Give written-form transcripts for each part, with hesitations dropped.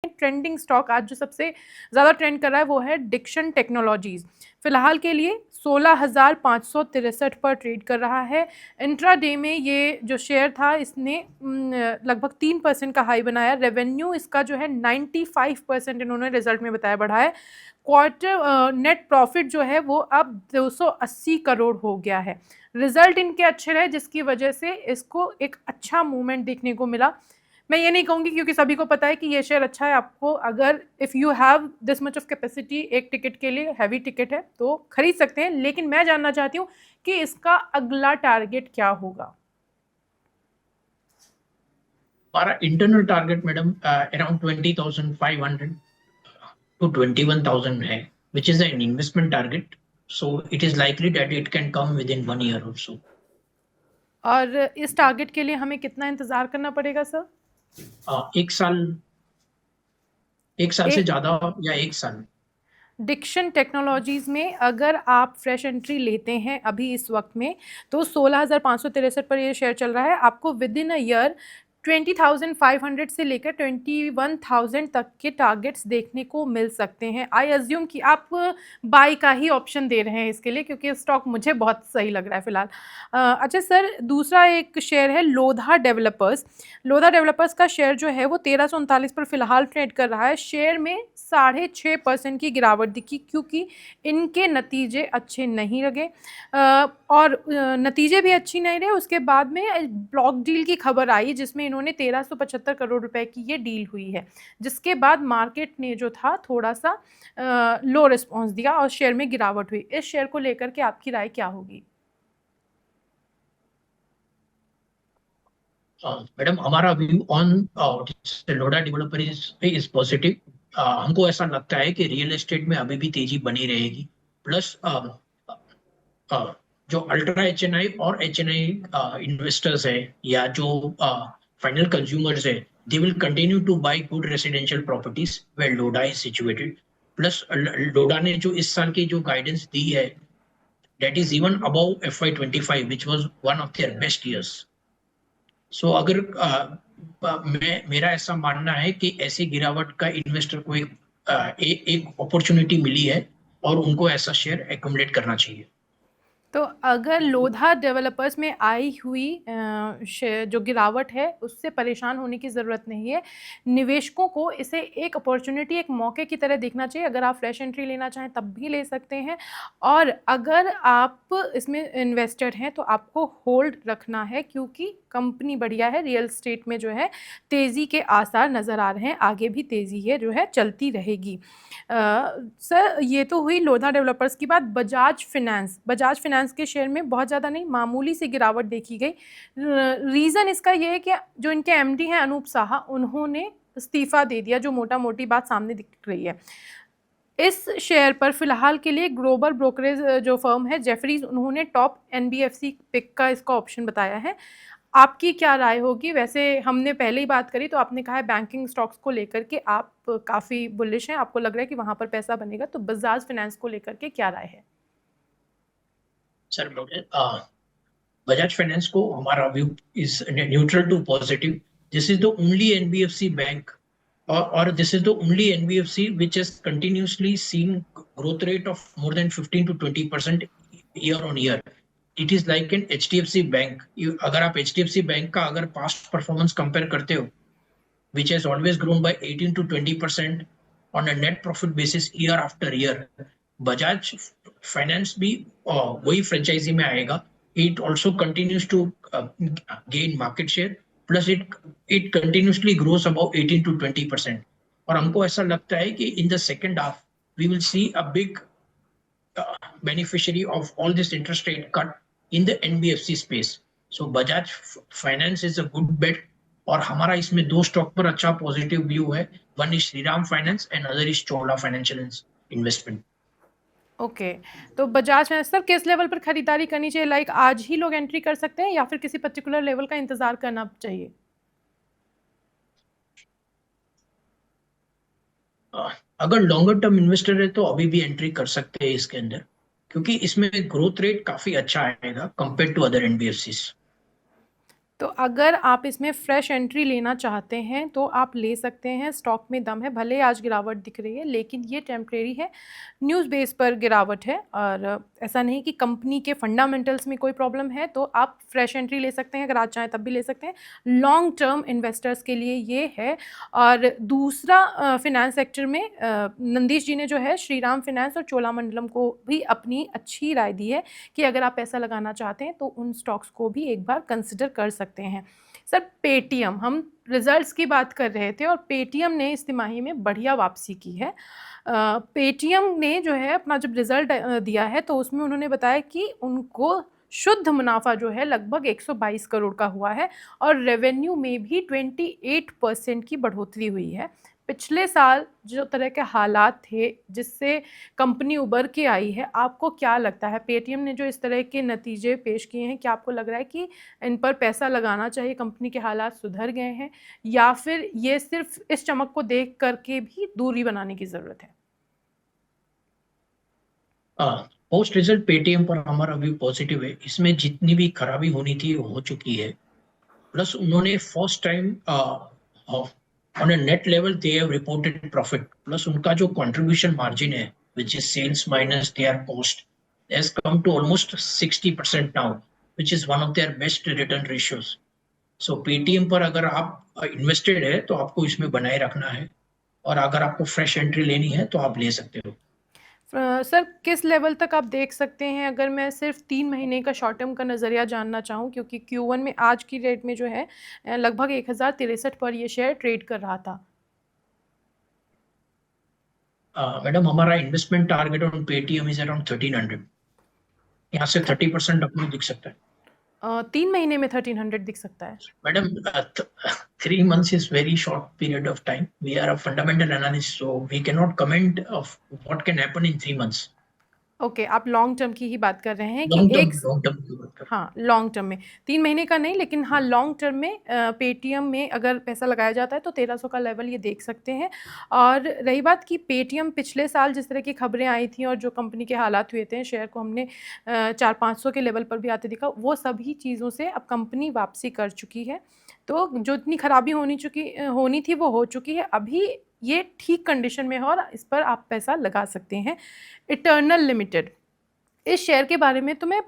Trending stock आज जो सबसे ज़्यादा ट्रेंड कर रहा है वो है डिक्सन टेक्नोलॉजीज। फिलहाल के लिए 16,563 पर ट्रेड कर रहा है। इंट्राडे में ये जो शेयर था इसने लगभग 3% का हाई बनाया। रेवेन्यू इसका जो है 95% इन्होंने रिजल्ट में बताया बढ़ा है। क्वार्टर नेट प्रॉफिट जो है वो अब 280 करोड़ हो गया है। रिजल्ट इनके अच्छे रहे जिसकी वजह से इसको एक अच्छा मूवमेंट देखने को मिला। मैं ये नहीं कहूँगी क्योंकि सभी को पता है कि ये शेयर अच्छा है। आपको अगर if you have this much of capacity एक टिकट के लिए, हैवी टिकट है तो खरीद सकते हैं, लेकिन मैं जानना चाहती हूँ कि इसका अगला टारगेट क्या होगा। हमारा internal target madam around 20,500 to 21,000 है, which is an investment target. So it is likely that it can come within 1 year or so. और इस टारगेट के लिए हमें कितना इंतजार करना पड़ेगा सर? एक साल से ज्यादा या एक साल। डिक्सन टेक्नोलॉजीज में अगर आप फ्रेश एंट्री लेते हैं अभी इस वक्त में तो 16,563 पर ये शेयर चल रहा है। आपको विद इन अ ईयर 20,500 से लेकर 21,000 तक के टारगेट्स देखने को मिल सकते हैं। आई अज्यूम कि आप बाई का ही ऑप्शन दे रहे हैं इसके लिए, क्योंकि स्टॉक मुझे बहुत सही लग रहा है फिलहाल। अच्छा सर, दूसरा एक शेयर है लोधा डेवलपर्स। लोधा डेवलपर्स का शेयर जो है वो 1339 पर फिलहाल ट्रेड कर रहा है। शेयर में 6.5% की गिरावट दिखी क्योंकि इनके नतीजे अच्छे नहीं लगे और नतीजे भी अच्छी नहीं रहे। उसके बाद में ब्लॉक डील की खबर आई जिसमें इन्होंने 1375 करोड़ रुपए की ये डील हुई है, जिसके बाद मार्केट ने जो था थोड़ा सा लो रिस्पॉन्स दिया और शेयर में गिरावट हुई। इस शेयर को लेकर के आपकी राय क्या होगी? मैडम हमारा view on लोडा developer is positive. हमको ऐसा लगता है कि रियल एस्टेट में अभी भी तेजी बनी रहेगी। प्लस जो अल्ट्रा एचएनआई और एचएनआई इन्वेस्टर्स है या जो फाइनल कंज्यूमर्स है, they will continue to buy good residential properties where Lodha is situated. Plus Lodha ने जो इस साल की जो गाइडेंस दी है, that is even above FY25 which was one of their best years. So अगर मेरा ऐसा मानना है कि ऐसी गिरावट का इन्वेस्टर को एक अपॉर्चुनिटी मिली है और उनको ऐसा शेयर एक्युमुलेट करना चाहिए। तो अगर लोधा डेवलपर्स में आई हुई जो गिरावट है उससे परेशान होने की ज़रूरत नहीं है। निवेशकों को इसे एक अपॉर्चुनिटी, एक मौके की तरह देखना चाहिए। अगर आप फ्रेश एंट्री लेना चाहें तब भी ले सकते हैं, और अगर आप इसमें इन्वेस्टर हैं तो आपको होल्ड रखना है क्योंकि कंपनी बढ़िया है। रियल एस्टेट में जो है तेज़ी के आसार नज़र आ रहे हैं, आगे भी तेज़ी है जो है चलती रहेगी। सर, ये तो हुई लोधा डेवलपर्स की बात। बजाज फाइनेंस के शेयर में बहुत ज़्यादा नहीं, मामूली सी गिरावट देखी गई। रीज़न इसका ये है कि जो इनके एमडी हैं अनूप साहा, उन्होंने इस्तीफ़ा दे दिया, जो मोटा मोटी बात सामने दिख रही है। इस शेयर पर फिलहाल के लिए ग्लोबल ब्रोकरेज जो फर्म है जेफरीज, उन्होंने टॉप NBFC पिक का इसका ऑप्शन बताया है। आपकी क्या राय होगी? वैसे हमने पहले ही बात करी तो आपने कहा है बैंकिंग स्टॉक्स को लेकर के आप काफ़ी बुलिश हैं, आपको लग रहा है कि वहाँ पर पैसा बनेगा, तो बजाज फाइनेंस को लेकर के क्या राय है? सर बजाज फाइनेंस को हमारा view is neutral to positive. This is the only NBFC bank or this is the only NBFC which has continuously seen growth rate of more than 15 to 20% year on year. It is like an HDFC bank. अगर आप HDFC bank का अगर past performance compare करते हो, which has always grown by 18 to 20% on a net profit basis year after year, Bajaj finance भी वही franchise में आएगा। It also continues to gain market share. Plus it continuously grows above 18 to 20%. और हमको ऐसा लगता है कि in the second half we will see a big beneficiary of all this interest rate cut in the NBFC space. So Bajaj Finance is a good bet। और हमारा इसमें दो स्टॉक पर अच्छा पॉजिटिव व्यू है। One is Shriram finance and other is Chola financial investment. Okay, तो Bajaj finance sir किस level पर खरीदारी करनी चाहिए? लाइक आज ही लोग एंट्री कर सकते हैं या फिर किसी पर्टिकुलर लेवल का इंतजार करना चाहिए? अगर लॉन्गर टर्म इन्वेस्टर है तो अभी भी एंट्री कर सकते हैं इसके अंदर, क्योंकि इसमें ग्रोथ रेट काफी अच्छा आएगा कंपेयर टू अदर NBFCs। तो अगर आप इसमें फ्रेश एंट्री लेना चाहते हैं तो आप ले सकते हैं, स्टॉक में दम है। भले आज गिरावट दिख रही है लेकिन ये टेम्परेरी है, न्यूज़ बेस पर गिरावट है और ऐसा नहीं कि कंपनी के फंडामेंटल्स में कोई प्रॉब्लम है। तो आप फ्रेश एंट्री ले सकते हैं, अगर आज चाहें तब भी ले सकते हैं। लॉन्ग टर्म इन्वेस्टर्स के लिए ये है। और दूसरा फिनेंस सेक्टर में नंदीश जी ने जो है श्रीराम फिनेंस और चोलामंडलम को भी अपनी अच्छी राय दी है कि अगर आप पैसा लगाना चाहते हैं तो उन स्टॉक्स को भी एक बार कंसिडर कर सकते हैं। सर, पेटीएम, हम रिजल्ट्स की बात कर रहे थे और पेटीएम ने इस तिमाही में बढ़िया वापसी की है। पेटीएम ने जो है अपना जब रिजल्ट दिया है तो उसमें उन्होंने बताया कि उनको शुद्ध मुनाफा जो है लगभग 122 करोड़ का हुआ है और रेवेन्यू में भी 28% की बढ़ोतरी हुई है। पिछले साल जो तरह के हालात थे जिससे कंपनी उबर के आई है, आपको क्या लगता है पेटीएम ने जो इस तरह के नतीजे पेश किए हैं, क्या आपको लग रहा है कि इन पर पैसा लगाना चाहिए, कंपनी के हालात सुधर गए हैं, या फिर ये सिर्फ इस चमक को देख करके भी दूरी बनाने की ज़रूरत है? पोस्ट रिजल्ट पेटीएम पर हमारा व्यू पॉजिटिव है। इसमें जितनी भी खराबी होनी थी वो हो चुकी है। प्लस उन्होंने first time on a net level they have reported profit. Plus उनका जो कंट्रीब्यूशन मार्जिन है which is sales minus their cost has come to almost 60% now, which is one of their best return ratios. So Paytm पर अगर आप invested है तो आपको इसमें बनाए रखना है, और अगर आपको फ्रेश एंट्री लेनी है तो आप ले सकते हो। सर, किस लेवल तक आप देख सकते हैं, अगर मैं सिर्फ 3 महीने का शॉर्ट टर्म का नज़रिया जानना चाहूँ, क्योंकि Q1 में आज की रेट में जो है लगभग 1063 पर ये शेयर ट्रेड कर रहा था। मैडम, हमारा investment target on Paytm is around 1300। यहाँ से 30% अपने दिख सकता है। 3 महीने में 1300 दिख सकता है? Madam, 3 months is very short period of time. We are a fundamental analyst, so we cannot comment of what can happen in 3 months. Okay, आप लॉन्ग टर्म की ही बात कर रहे हैं कि लॉन्ग एक, टर्म लॉन्ग टर्म की बात कर। हाँ, लॉन्ग टर्म में 3 महीने का नहीं, लेकिन हाँ लॉन्ग टर्म में पेटीएम में अगर पैसा लगाया जाता है तो 1300 का लेवल ये देख सकते हैं। और रही बात कि पेटीएम पिछले साल जिस तरह की खबरें आई थी और जो कंपनी के हालात हुए थे, शेयर को हमने 400-500 के लेवल पर भी आते देखा, वो सभी चीज़ों से अब कंपनी वापसी कर चुकी है। तो जो इतनी खराबी होनी थी वो हो चुकी है। अभी ये ठीक कंडीशन में है और इस पर आप पैसा लगा सकते हैं। इटर्नल लिमिटेड, इस शेयर के बारे में तो मैं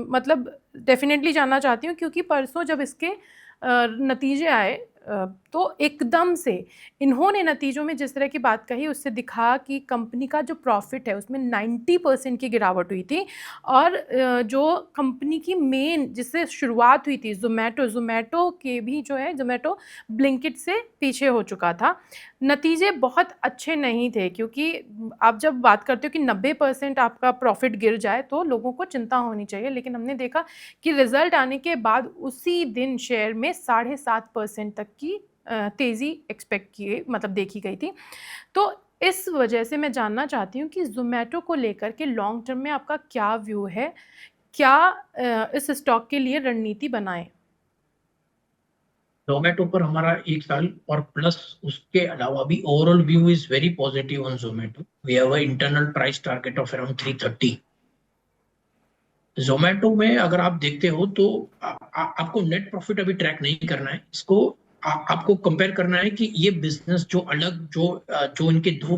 मतलब डेफिनेटली जानना चाहती हूँ, क्योंकि परसों जब इसके नतीजे आए तो एकदम से इन्होंने नतीजों में जिस तरह की बात कही उससे दिखा कि कंपनी का जो प्रॉफिट है उसमें 90% की गिरावट हुई थी। और जो कंपनी की मेन जिससे शुरुआत हुई थी जोमेटो के भी जो है, जोमेटो ब्लिंकिट से पीछे हो चुका था। नतीजे बहुत अच्छे नहीं थे, क्योंकि आप जब बात करते हो कि 90% आपका प्रॉफिट गिर जाए तो लोगों को चिंता होनी चाहिए, लेकिन हमने देखा कि रिजल्ट आने के बाद उसी दिन शेयर में 7.5% तक की तेज़ी एक्सपेक्ट की, मतलब देखी गई थी। तो इस वजह से मैं जानना चाहती हूँ कि जोमेटो को लेकर के लॉन्ग टर्म में आपका क्या व्यू है, क्या इस स्टॉक के लिए रणनीति बनाएं? जोमेटो पर हमारा 1 साल और प्लस उसके अलावा भी overall view is very positive on Zomato. We have a internal price target of around 330। Zomato में अगर आप देखते हो तो आपको नेट प्रॉफिट अभी ट्रैक नहीं करना है, इसको आपको कंपेयर करना है कि ये बिजनेस जो अलग जो इनके दो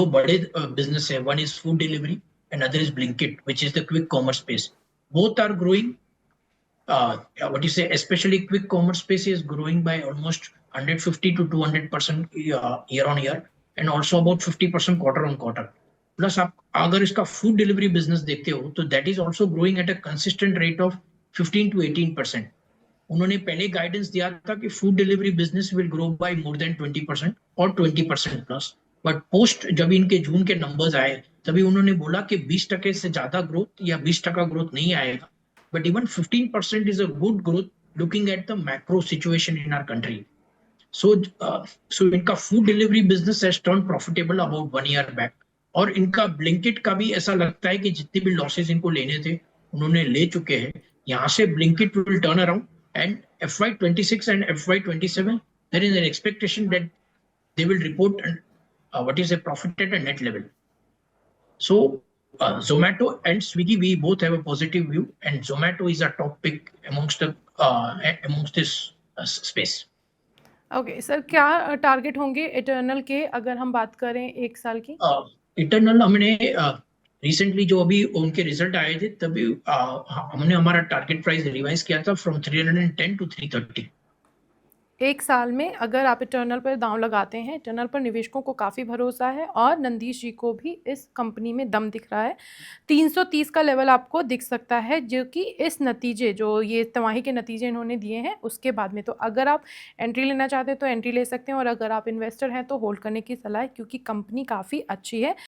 बड़े बिजनेस है, one is food delivery and other is Blinkit which is the quick commerce space. Both are growing, what do you say, especially quick commerce space is growing by almost 150 to 200% year on year, and also about 50% quarter on quarter. Plus आप अगर इसका food delivery business देखते हो तो that is also growing at a consistent rate of 15 to 18%। उन्होंने पहले guidance दिया था कि food delivery business will grow by more than 20% और 20% प्लस, बट पोस्ट जब इनके जून के नंबर्स आए तभी उन्होंने बोला कि 20% से ज्यादा ग्रोथ या 20% ग्रोथ नहीं आएगा, but even 15% is a good growth looking at the macro situation in our country. So इनका food delivery business has turned profitable about 1 year back, और इनका ब्लिंकिट का भी ऐसा लगता है कि जितने भी लॉसेस इनको लेने थे उन्होंने ले चुके हैं। यहाँ से Blinkit will turn around, and FY26 and FY27 there is an expectation that they will report what is a profit at a net level. So Zomato and Swiggy, we both have a positive view, and Zomato is a top pick amongst this space. Okay sir, क्या target होंगे eternal के अगर हम बात करें 1 साल की? Eternal हमने रिसेंटली जो अभी उनके रिजल्ट आए थे तभी हमने हमारा टारगेट प्राइस रिवाइज किया था फ्रॉम 310 to 330. 1 साल में अगर आप इटर्नल पर दांव लगाते हैं, इटर्नल पर निवेशकों को काफ़ी भरोसा है और नंदीश जी को भी इस कंपनी में दम दिख रहा है। 330 का लेवल आपको दिख सकता है, जो कि इस नतीजे जो ये तिमाही के नतीजे इन्होंने दिए हैं उसके बाद में। तो अगर आप एंट्री लेना चाहते हैं तो एंट्री ले सकते हैं, और अगर आप इन्वेस्टर हैं तो होल्ड करने की सलाह है, क्योंकि कंपनी काफ़ी अच्छी है।